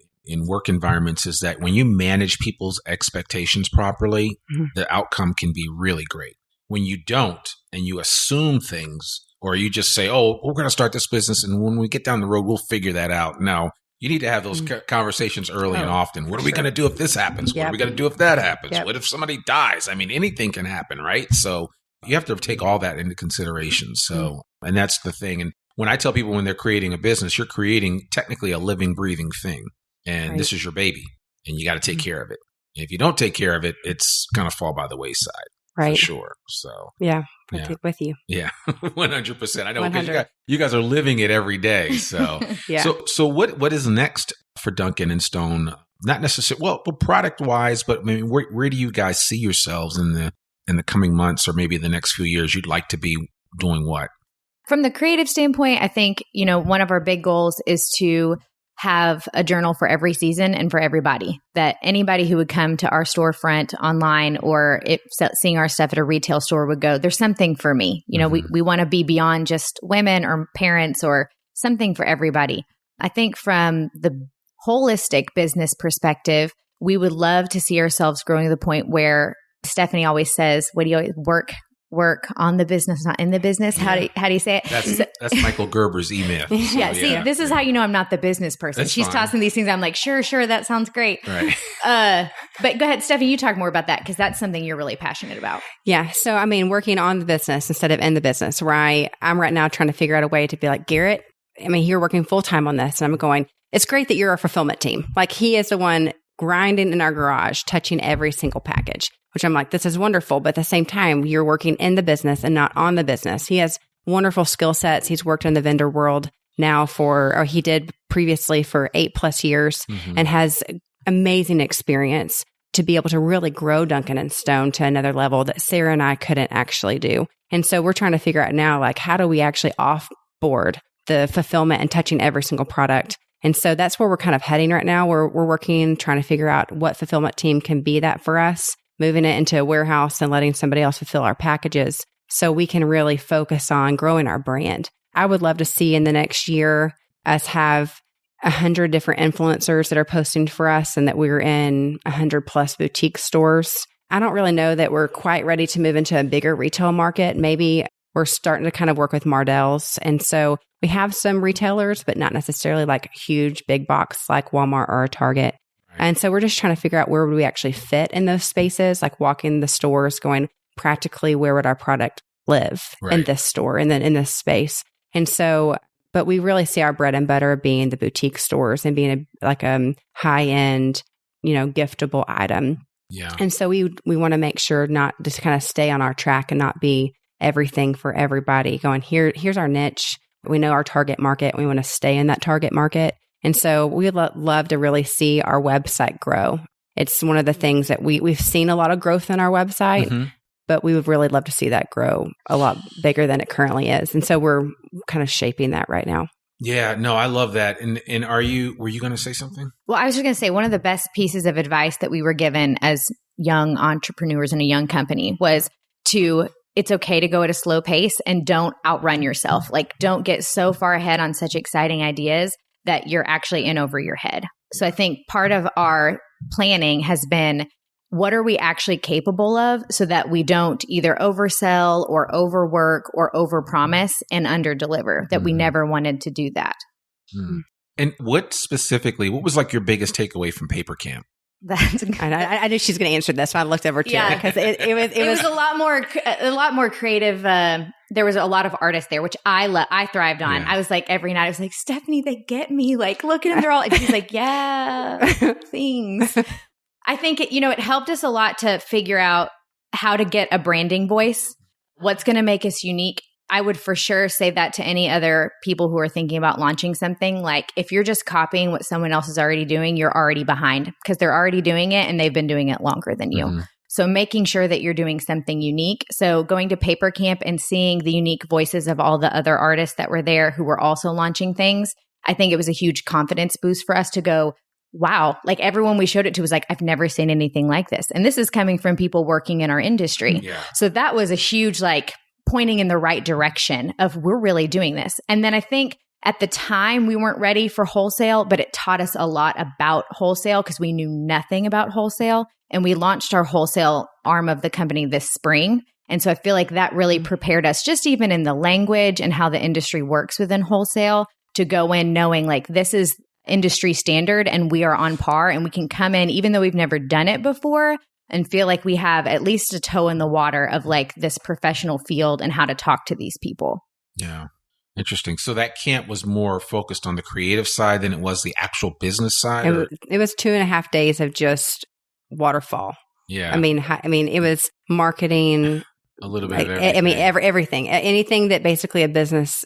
work environments, is that when you manage people's expectations properly, the outcome can be really great. When you don't and you assume things, or you just say, oh, we're going to start this business and when we get down the road, we'll figure that out. No, you need to have those conversations early and often. What are we going to do if this happens? What are we going to do if that happens? What if somebody dies? Anything can happen, right? So you have to take all that into consideration. So, and that's the thing. And when I tell people when they're creating a business, you're creating technically a living, breathing thing. And this is your baby and you got to take care of it. And if you don't take care of it, it's going to fall by the wayside. Right. For sure. So, with you. Yeah. 100%. I know you guys are living it every day. So, so what is next for Duncan and Stone? Not necessarily, product wise, but where do you guys see yourselves in the coming months or maybe the next few years? You'd like to be doing what? From the creative standpoint, I think, one of our big goals is to have a journal for every season and for everybody, that anybody who would come to our storefront online or seeing our stuff at a retail store would go, there's something for me. You know, we want to be beyond just women or parents or something for everybody. I think from the holistic business perspective, we would love to see ourselves growing to the point where Stephanie always says, what do you always work on the business, not in the business? How do you say it? That's Michael Gerber's email. See, this is how you know I'm not the business person. That's She's fine. tossing these things. I'm like, sure, that sounds great. Right. But go ahead, Stephanie, you talk more about that because that's something you're really passionate about. Yeah. So, I mean, working on the business instead of in the business, where I'm right now trying to figure out a way to be like, Garrett, I mean, you're working full time on this. And I'm going, it's great that you're a fulfillment team. Like, he is the one grinding in our garage, touching every single package, which I'm like, this is wonderful. But at the same time, you're working in the business and not on the business. He has wonderful skill sets. He's worked in the vendor world now or he did previously for 8+ years and has amazing experience to be able to really grow Duncan Stone to another level that Sarah and I couldn't actually do. And so we're trying to figure out now, like, how do we actually offboard the fulfillment and touching every single product? And so that's where we're kind of heading right now. We're working, trying to figure out what fulfillment team can be that for us, moving it into a warehouse and letting somebody else fulfill our packages so we can really focus on growing our brand. I would love to see in the next year us have 100 different influencers that are posting for us and that we're in 100+ boutique stores. I don't really know that we're quite ready to move into a bigger retail market. Maybe we're starting to kind of work with Mardel's. And so we have some retailers, but not necessarily like huge big box like Walmart or a Target. Right. And so we're just trying to figure out where would we actually fit in those spaces, like walking the stores, going practically where would our product live in this store and then in this space. And so, but we really see our bread and butter being the boutique stores and being like a high-end, giftable item. Yeah. And so we want to make sure not just kind of stay on our track and not be everything for everybody, going here's our niche. We know our target market. We want to stay in that target market. And so we would love to really see our website grow. It's one of the things that we've seen a lot of growth in our website, but we would really love to see that grow a lot bigger than it currently is. And so we're kind of shaping that right now. Yeah, no, I love that. And were you going to say something? Well, I was just going to say one of the best pieces of advice that we were given as young entrepreneurs in a young company was it's okay to go at a slow pace and don't outrun yourself. Like, don't get so far ahead on such exciting ideas that you're actually in over your head. So I think part of our planning has been, what are we actually capable of so that we don't either oversell or overwork or overpromise and underdeliver, that we never wanted to do that. And what was like your biggest takeaway from Paper Camp? I knew she's going to answer this, so I looked over to her because it was a lot more creative. There was a lot of artists there, which I thrived on. Yeah. I was like, every night I was like, Stephanie, they get me. Like, look at them, they're all. And she's like, yeah, things. I think it helped us a lot to figure out how to get a branding voice. What's going to make us unique? I would for sure say that to any other people who are thinking about launching something. Like, if you're just copying what someone else is already doing, you're already behind because they're already doing it and they've been doing it longer than you. So making sure that you're doing something unique. So going to Paper Camp and seeing the unique voices of all the other artists that were there who were also launching things, I think it was a huge confidence boost for us to go, wow, like everyone we showed it to was like, I've never seen anything like this. And this is coming from people working in our industry. Yeah. So that was a huge pointing in the right direction of we're really doing this. And then I think at the time we weren't ready for wholesale, but it taught us a lot about wholesale because we knew nothing about wholesale. And we launched our wholesale arm of the company this spring. And so I feel like that really prepared us, just even in the language and how the industry works within wholesale, to go in knowing like this is industry standard and we are on par and we can come in even though we've never done it before and feel like we have at least a toe in the water of like this professional field and how to talk to these people. Yeah. Interesting. So that camp was more focused on the creative side than it was the actual business side? It was 2.5 days of just waterfall. Yeah. I mean, it was marketing. A little bit of everything. I mean, everything. Anything that basically a business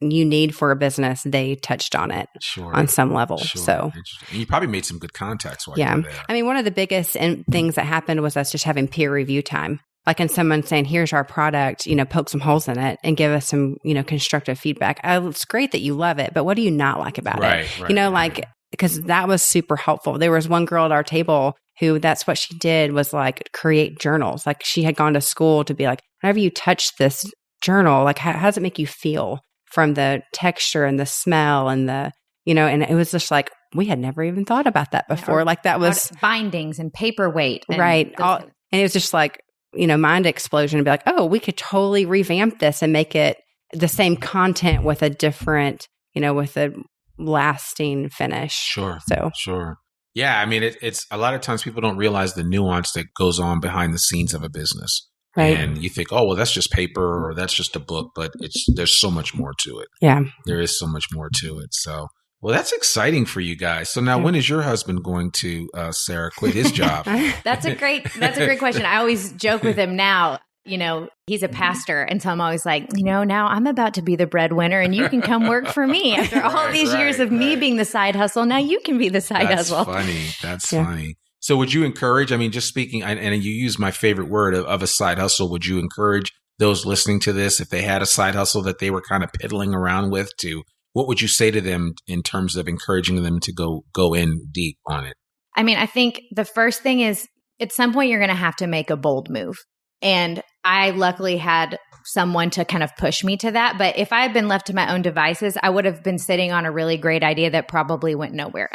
you need for a business, they touched on it on some level. Sure. So, and you probably made some good contacts while you were there. I mean, one of the biggest things that happened was us just having peer review time. like in someone saying, here's our product, poke some holes in it and give us some, constructive feedback. It's great that you love it, but what do you not like about it? Right. Because that was super helpful. There was one girl at our table who that's what she did was like create journals. Like she had gone to school to be like, whenever you touch this journal, like how does it make you feel from the texture and the smell and the, and it was just like, we had never even thought about that before. Like that was bindings and paperweight. And right. And it was just like, mind explosion to be like, oh, we could totally revamp this and make it the same content with a different, with a lasting finish. Sure. Yeah. I mean, it's a lot of times people don't realize the nuance that goes on behind the scenes of a business. Right. And you think, oh, well, that's just paper or that's just a book, but there's so much more to it. Yeah. There is so much more to it. So, well, that's exciting for you guys. So now when is your husband going to, Sarah, quit his job? That's a great question. I always joke with him now. He's a pastor. And so I'm always like, now I'm about to be the breadwinner and you can come work for me after all these years of me being the side hustle. Now you can be the side hustle. That's funny. So would you encourage, just speaking, and you use my favorite word of a side hustle, would you encourage those listening to this, if they had a side hustle that they were kind of piddling around with, what would you say to them in terms of encouraging them to go in deep on it? I think the first thing is at some point you're going to have to make a bold move. And I luckily had someone to kind of push me to that. But if I had been left to my own devices, I would have been sitting on a really great idea that probably went nowhere.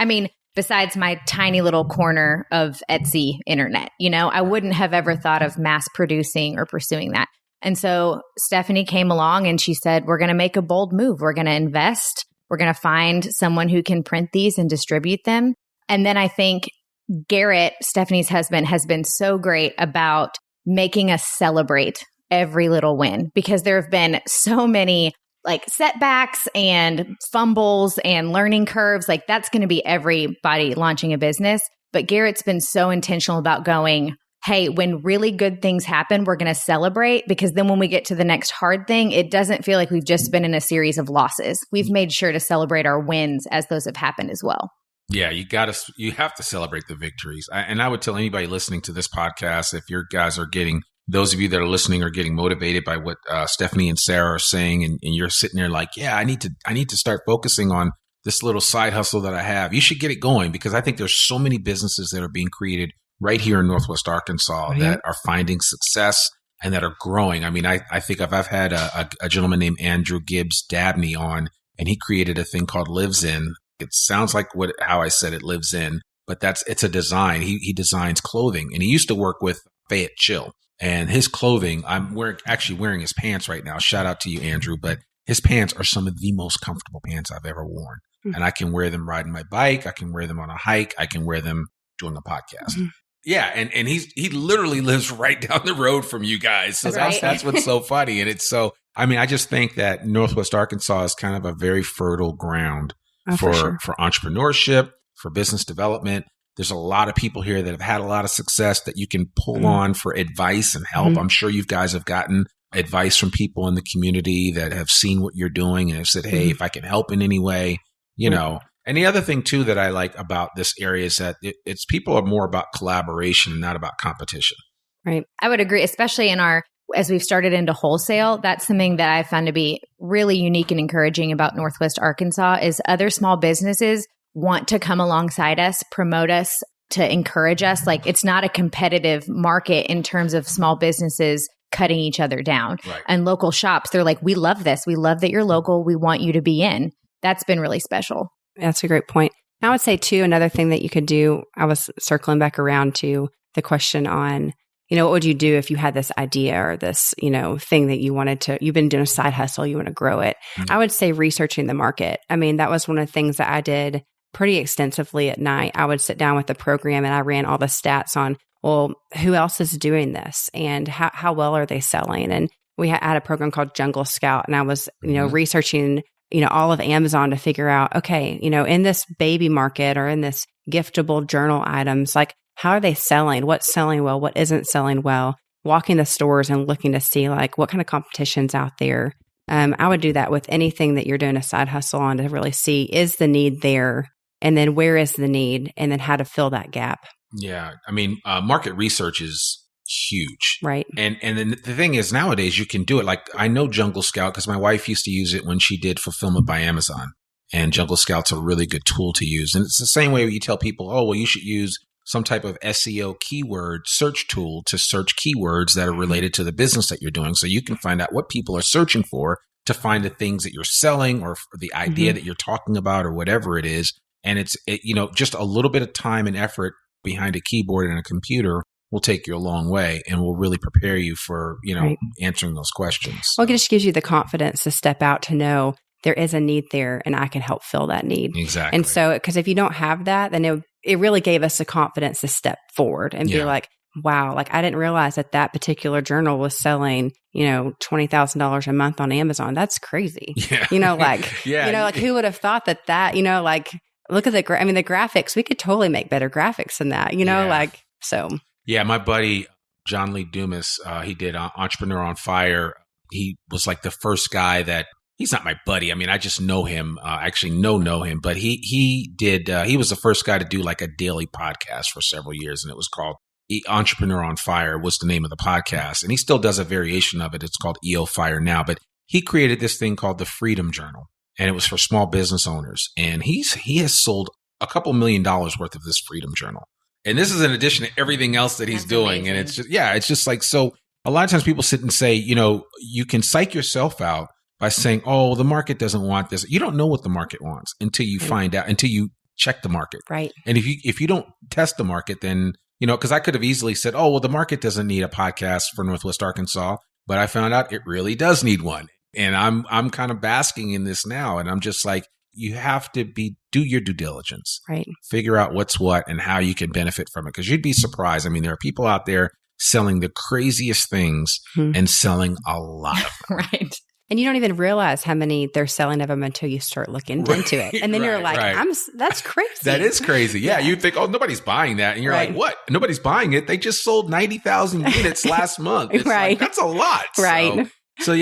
Besides my tiny little corner of Etsy internet, I wouldn't have ever thought of mass producing or pursuing that. And so Stephanie came along and she said, we're going to make a bold move. We're going to invest. We're going to find someone who can print these and distribute them. And then I think Garrett, Stephanie's husband, has been so great about making us celebrate every little win, because there have been so many like setbacks and fumbles and learning curves. Like that's going to be everybody launching a business. But Garrett's been so intentional about going, hey, when really good things happen, we're going to celebrate, because then when we get to the next hard thing, it doesn't feel like we've just been in a series of losses. We've made sure to celebrate our wins as those have happened as well. Yeah, you have to celebrate the victories. And I would tell anybody listening to this podcast, if your guys are those of you that are listening are getting motivated by what Stephanie and Sarah are saying, and you're sitting there like, yeah, I need to start focusing on this little side hustle that I have. You should get it going, because I think there's so many businesses that are being created right here in Northwest Arkansas that are finding success and that are growing. I think I've had a gentleman named Andrew Gibbs Dabney on, and he created a thing called Lives In. It sounds like how I said it, Lives In, but it's a design. He designs clothing, and he used to work with Fayetteville Chill. And his clothing, I'm actually wearing his pants right now. Shout out to you, Andrew. But his pants are some of the most comfortable pants I've ever worn. Mm-hmm. And I can wear them riding my bike. I can wear them on a hike. I can wear them doing a podcast. Mm-hmm. Yeah. And he literally lives right down the road from you guys. So that's what's so funny. And it's so, I just think that Northwest Arkansas is kind of a very fertile ground for entrepreneurship, for business development. There's a lot of people here that have had a lot of success that you can pull on for advice and help. I'm sure you guys have gotten advice from people in the community that have seen what you're doing and have said, hey, if I can help in any way, And the other thing too that I like about this area is that it's people are more about collaboration and not about competition. Right. I would agree, especially as we've started into wholesale. That's something that I found to be really unique and encouraging about Northwest Arkansas is other small businesses want to come alongside us, promote us, to encourage us. Like it's not a competitive market in terms of small businesses cutting each other down. Right. And local shops, they're like, we love this. We love that you're local. We want you to be in. That's been really special. That's a great point. I would say too, another thing that you could do, I was circling back around to the question on, what would you do if you had this idea or this, thing that you've been doing a side hustle, you want to grow it. Mm-hmm. I would say researching the market. That was one of the things that I did pretty extensively at night. I would sit down with the program and I ran all the stats on, well, who else is doing this and how well are they selling? And we had a program called Jungle Scout, and I was, researching, all of Amazon to figure out, okay, in this baby market or in this giftable journal items, like how are they selling? What's selling well? What isn't selling well? Walking the stores and looking to see like what kind of competition's out there. I would do that with anything that you're doing a side hustle on to really see, is the need there? And then where is the need? And then how to fill that gap. Yeah. Market research is huge. Right. And then the thing is, nowadays you can do it. Like, I know Jungle Scout because my wife used to use it when she did fulfillment by Amazon. And Jungle Scout's a really good tool to use. And it's the same way you tell people, oh, well, you should use some type of SEO keyword search tool to search keywords that are related to the business that you're doing. So you can find out what people are searching for to find the things that you're selling or the idea that you're talking about or whatever it is. And it's just a little bit of time and effort behind a keyboard and a computer will take you a long way and will really prepare you for, answering those questions. Well, it just gives you the confidence to step out to know there is a need there and I can help fill that need. Exactly. And so, because if you don't have that, then it really gave us the confidence to step forward and be like, wow, like I didn't realize that particular journal was selling, $20,000 a month on Amazon. That's crazy. Yeah. Who would have thought that, look at the graphics, we could totally make better graphics than that, so. Yeah. My buddy, John Lee Dumas, he did Entrepreneur on Fire. He was like the first guy that, he's not my buddy. I mean, I just know him, know him, but he was the first guy to do like a daily podcast for several years. And it was called Entrepreneur on Fire was the name of the podcast. And he still does a variation of it. It's called EO Fire now, but he created this thing called the Freedom Journal, and it was for small business owners. And he has sold a couple $1 million worth of this Freedom Journal. And this is in addition to everything else that he's doing. Amazing. And it's just like, so a lot of times people sit and say, you can psych yourself out by saying, oh, the market doesn't want this. You don't know what the market wants until you find out, until you check the market. Right. And if you don't test the market, then, because I could have easily said, oh, well, the market doesn't need a podcast for Northwest Arkansas, but I found out it really does need one. And I'm kind of basking in this now. And I'm just like, you have to do your due diligence. Right. Figure out what's what and how you can benefit from it. Because you'd be surprised. I mean, there are people out there selling the craziest things and selling a lot of them. Right. And you don't even realize how many they're selling of them until you start looking into it. And then you're like, that's crazy. That is crazy. Yeah. You think, oh, nobody's buying that. And you're like, what? Nobody's buying it. They just sold 90,000 units last month. It's like, that's a lot. Right. So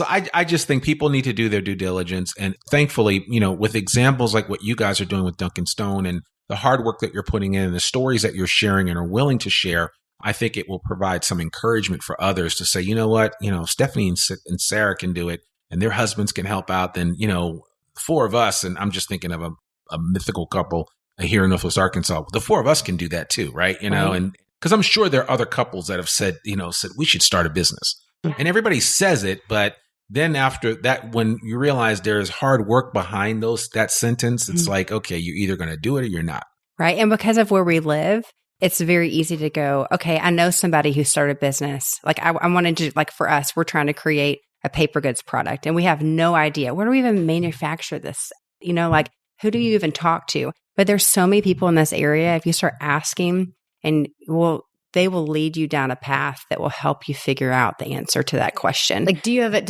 I just think people need to do their due diligence. And thankfully, with examples like what you guys are doing with Duncan Stone and the hard work that you're putting in and the stories that you're sharing and are willing to share, I think it will provide some encouragement for others to say, you know what, Stephanie and Sarah can do it and their husbands can help out. Then, four of us, and I'm just thinking of a mythical couple here in Northwest Arkansas. The four of us can do that too, right? And because I'm sure there are other couples that have said we should start a business. And everybody says it, but then after that, when you realize there's hard work behind that sentence, it's like, okay, you're either going to do it or you're not. Right. And because of where we live, it's very easy to go, okay, I know somebody who started a business. Like I wanted to, like for us, we're trying to create a paper goods product and we have no idea. Where do we even manufacture this? Who do you even talk to? But there's so many people in this area. If you start asking they will lead you down a path that will help you figure out the answer to that question. Like, do you have a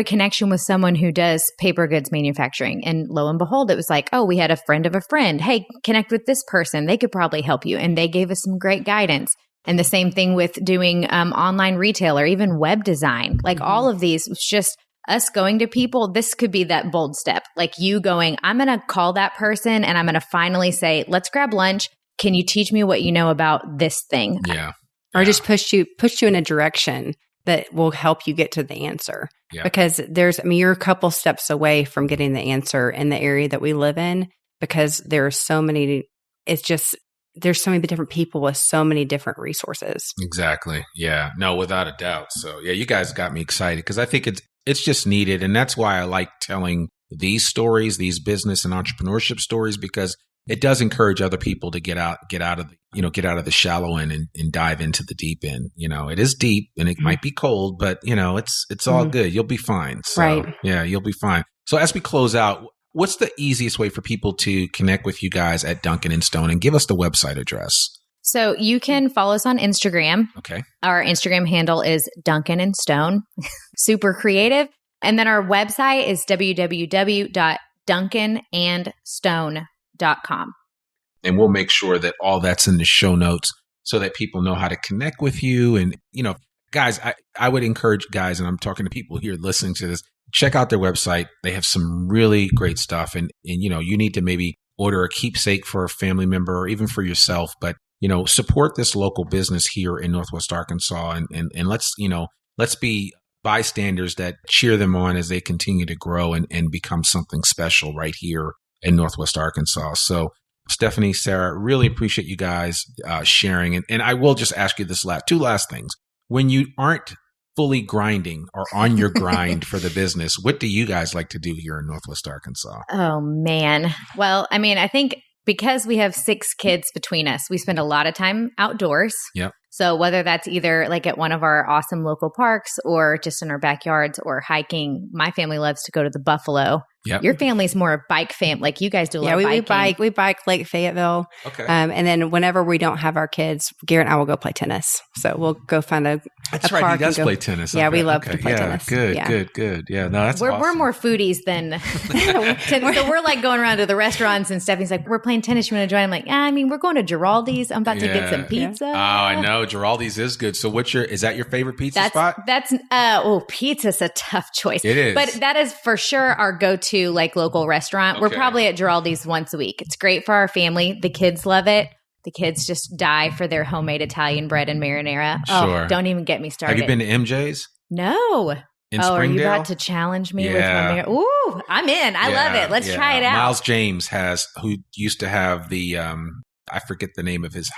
connection with someone who does paper goods manufacturing? And lo and behold, it was like, oh, we had a friend of a friend. Hey, connect with this person. They could probably help you. And they gave us some great guidance. And the same thing with doing online retail or even web design. Like all of these, it's just us going to people. This could be that bold step. Like you going, I'm going to call that person and I'm going to finally say, let's grab lunch. Can you teach me what you know about this thing? Yeah. Or just push you in a direction that will help you get to the answer. Yeah. Because you're a couple steps away from getting the answer in the area that we live in because there are so many, there's so many different people with so many different resources. Exactly. Yeah. No, without a doubt. So yeah, you guys got me excited because I think it's just needed. And that's why I like telling these stories, these business and entrepreneurship stories, because it does encourage other people to get out of the shallow end and dive into the deep end. It is deep and it might be cold, but it's all good. You'll be fine. So, right. Yeah, you'll be fine. So as we close out, what's the easiest way for people to connect with you guys at Duncan and Stone, and give us the website address? So you can follow us on Instagram. Okay. Our Instagram handle is Duncan and Stone. Super creative. And then our website is www.duncanandstone.com. And we'll make sure that all that's in the show notes so that people know how to connect with you. And, guys, I would encourage guys, and I'm talking to people here listening to this, check out their website. They have some really great stuff. And you need to maybe order a keepsake for a family member or even for yourself. But support this local business here in Northwest Arkansas, and let's be bystanders that cheer them on as they continue to grow and become something special right here in Northwest Arkansas. So Stephanie, Sarah, really appreciate you guys sharing. And I will just ask you this two last things. When you aren't fully grinding or on your grind for the business, what do you guys like to do here in Northwest Arkansas? Oh, man. Well, I mean, I think because we have 6 kids between us, we spend a lot of time outdoors. Yep. So whether that's either like at one of our awesome local parks or just in our backyards or hiking, my family loves to go to the Buffalo. Yep. Your family's more a bike fam. Like you guys do a lot of biking. We bike Lake Fayetteville. Okay. And then whenever we don't have our kids, Garrett and I will go play tennis. So we'll go find a That's a right. park He does and go, play tennis. Yeah, Okay. we love to play Yeah, tennis. Good, Yeah. good. Yeah, no, that's We're awesome. more foodies than so we're like going around to the restaurants and Stephanie's like, we're playing tennis. You want to join? I'm like, I mean, we're going to Giraldi's. I'm about to get some pizza. Oh, I know. Giraldi's is good. So is that your favorite pizza spot? Pizza's a tough choice. It is. But that is for sure our go-to like local restaurant. We're Okay. probably at Giraldi's once a week. It's great for our family. The kids love it. The kids just die for their homemade Italian bread and marinara. Sure. Oh, don't even get me started. Have you been to MJ's No. in Are you Springdale? about to challenge me with Yeah. my Ooh, I'm in. I love it. Let's try it out. Miles James who used to have the, I forget the name of his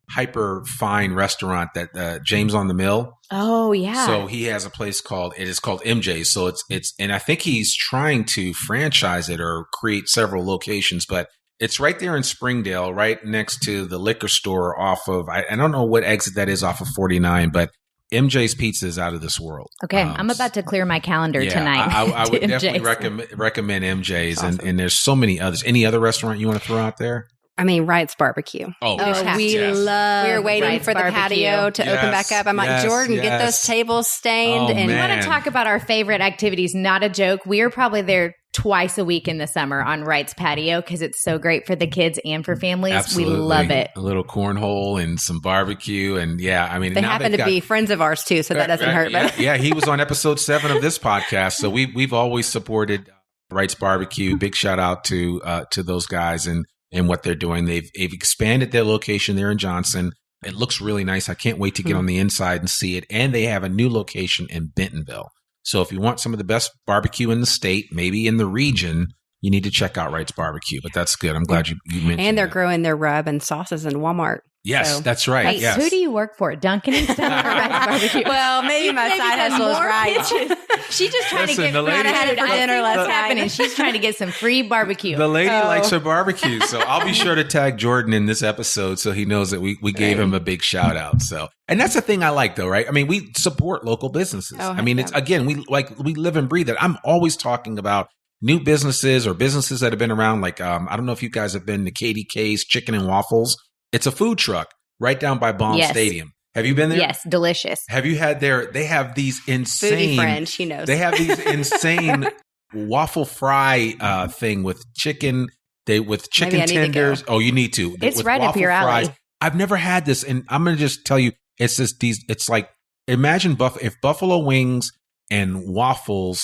hyper fine restaurant that James on the Mill. Oh, yeah. So he has a place called MJ's. So it's, and I think he's trying to franchise it or create several locations, but it's right there in Springdale, right next to the liquor store off of, I don't know what exit that is off of 49, but MJ's Pizza is out of this world. Okay. I'm about to clear my calendar tonight. I would to definitely MJ's. recommend MJ's. Awesome. And there's so many others. Any other restaurant you want to throw out there? I mean, Wright's Barbecue. Oh, We were waiting Wright's for the Barbecue. patio to open back up. I'm like, Jordan, get those tables stained. Oh, and man. I want to talk about our favorite activities. Not a joke. We are probably there twice a week in the summer on Wright's patio because it's so great for the kids and for families. Absolutely. We love it. A little cornhole and some barbecue. And I mean, they now happen they've to be friends of ours too, so that doesn't hurt. But Yeah, he was on episode 7 of this podcast. So we've always supported Wright's Barbecue. Big shout out to those guys and what they're doing. They've expanded their location there in Johnson. It looks really nice. I can't wait to get on the inside and see it. And they have a new location in Bentonville. So if you want some of the best barbecue in the state, maybe in the region, you need to check out Wright's Barbecue. But that's good. I'm glad you mentioned and they're that. growing their rub and sauces in Walmart. Yes, So- that's right. Hey, Yes. who do you work for? Duncan Stone or Wright's Barbecue? Well, maybe my Maybe side some hustle is more right. pitches. She's just trying Listen, to the get lady- had it for dinner last what's night. happening. She's trying to get some free barbecue. The lady likes her barbecue. So I'll be sure to tag Jordan in this episode so he knows that we gave him a big shout out. So, and that's the thing I like though, right? I mean, we support local businesses. Oh, I mean, heck it's yeah. again, we live and breathe it. I'm always talking about new businesses or businesses that have been around. Like, I don't know if you guys have been to KDK's Chicken and Waffles. It's a food truck right down by Baum Yes. Stadium. Have you been there? Yes, delicious. Have you had they have these Foodie insane friend, she knows. They have these insane waffle fry thing with chicken. With chicken Maybe I need to tenders. go. Oh, you need to. It's With right up waffle your alley. fries. I've never had this, and I'm going to just tell you, it's just these. It's like imagine if Buffalo Wings and waffle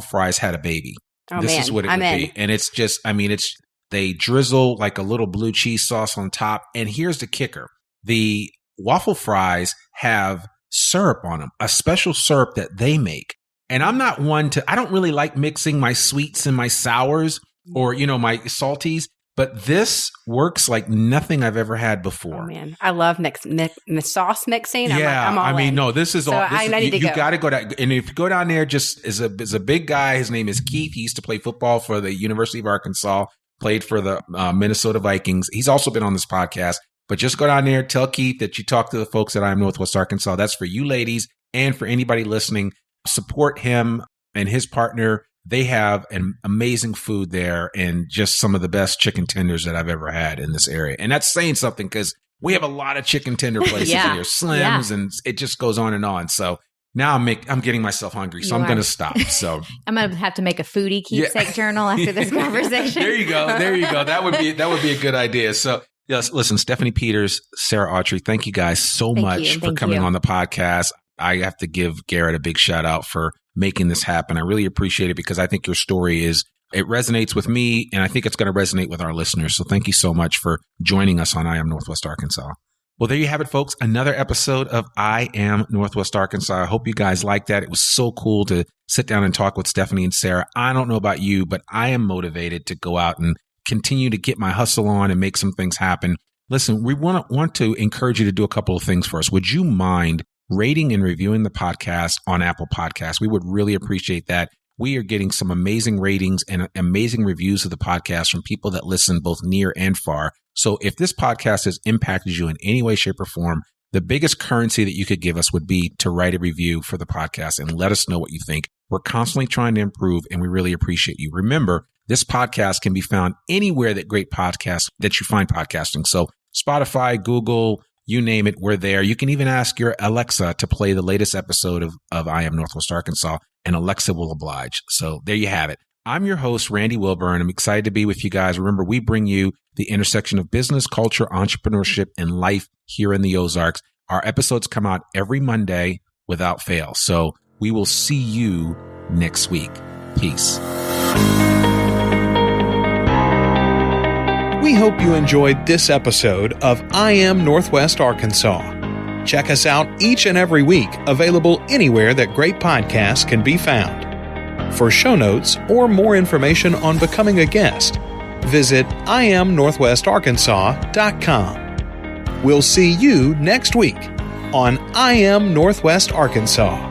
fries had a baby. Oh, This man, is what it I'm would in. be, and it's just. I mean, they drizzle like a little blue cheese sauce on top, and here's the kicker: the waffle fries have syrup on them, a special syrup that they make. And I'm not one I don't really like mixing my sweets and my sours or, my salties, but this works like nothing I've ever had before. Oh man, I love sauce mixing. Yeah, I'm all I mean, in. no, this is So all. I need to you go. got to go down, and if you go down there, just as a big guy, his name is Keith. He used to play football for the University of Arkansas, played for the Minnesota Vikings. He's also been on this podcast. But just go down there, tell Keith that you talked to the folks at I Am Northwest Arkansas. That's for you ladies and for anybody listening. Support him and his partner. They have an amazing food there and just some of the best chicken tenders that I've ever had in this area. And that's saying something because we have a lot of chicken tender places Yeah. here, Slims, and it just goes on and on. So now I'm getting myself hungry, so You I'm are. going to stop. So I'm going to have to make a foodie keepsake journal after this conversation. There you go. That would be a good idea. So yes, listen, Stephanie Peters, Sarah Autry, thank you guys so Thank much you. for Thank coming you. on the podcast. I have to give Garrett a big shout out for making this happen. I really appreciate it because I think your story is It resonates with me, and I think it's going to resonate with our listeners. So thank you so much for joining us on I Am Northwest Arkansas. Well, there you have it, folks. Another episode of I Am Northwest Arkansas. I hope you guys liked that. It was so cool to sit down and talk with Stephanie and Sarah. I don't know about you, but I am motivated to go out and continue to get my hustle on and make some things happen. Listen, we want to encourage you to do a couple of things for us. Would you mind rating and reviewing the podcast on Apple Podcasts? We would really appreciate that. We are getting some amazing ratings and amazing reviews of the podcast from people that listen both near and far. So if this podcast has impacted you in any way, shape, or form, the biggest currency that you could give us would be to write a review for the podcast and let us know what you think. We're constantly trying to improve, and we really appreciate you. Remember, this podcast can be found anywhere that you find podcasting. So Spotify, Google, you name it, we're there. You can even ask your Alexa to play the latest episode of I Am Northwest Arkansas, and Alexa will oblige. So there you have it. I'm your host, Randy Wilburn. I'm excited to be with you guys. Remember, we bring you the intersection of business, culture, entrepreneurship, and life here in the Ozarks. Our episodes come out every Monday without fail. So we will see you next week. Peace. We hope you enjoyed this episode of I Am Northwest Arkansas. Check us out each and every week, available anywhere that great podcasts can be found. For show notes or more information on becoming a guest, visit IamNorthwestArkansas.com. We'll see you next week on I Am Northwest Arkansas.